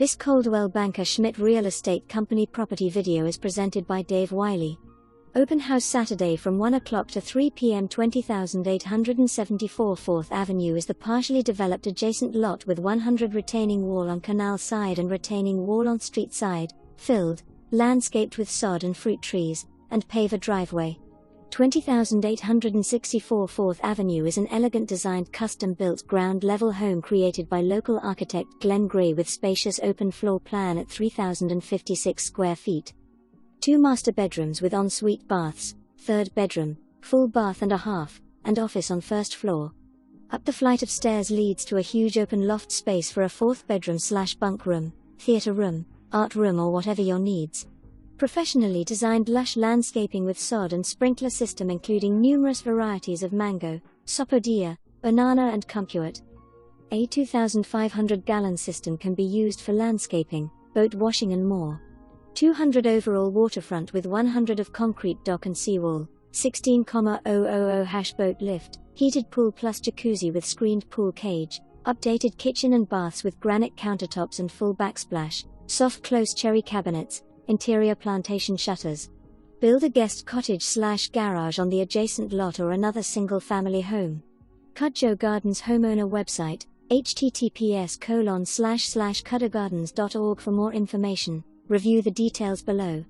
This Coldwell banker Schmitt real estate company property video is presented by Dave Wiley. Open house Saturday from 1 o'clock to 3 p.m. 20,874 4th Avenue is the partially developed adjacent lot with 100 retaining wall on canal side and retaining wall on street side, filled, landscaped with sod and fruit trees, and paver driveway. 20,864 4th Avenue is an elegant designed custom-built ground-level home created by local architect Glenn Gray with spacious open floor plan at 3,056 square feet. 2 master bedrooms with ensuite baths, 3rd bedroom, full bath and a half, and office on 1st floor. Up the flight of stairs leads to a huge open loft space for a 4th bedroom/bunk room, theater room, art room or whatever your needs. Professionally designed lush landscaping with sod and sprinkler system including numerous varieties of mango, sapodilla, banana and kumquat. A 2,500-gallon system can be used for landscaping, boat washing and more. 200 overall waterfront with 100 of concrete dock and seawall, 16,000 boat lift, heated pool plus jacuzzi with screened pool cage, updated kitchen and baths with granite countertops and full backsplash, soft close cherry cabinets, interior plantation shutters. Build a guest cottage/garage on the adjacent lot or another single-family home. Cudjoe Gardens homeowner website, https://cudjoegardens.org for more information. Review the details below.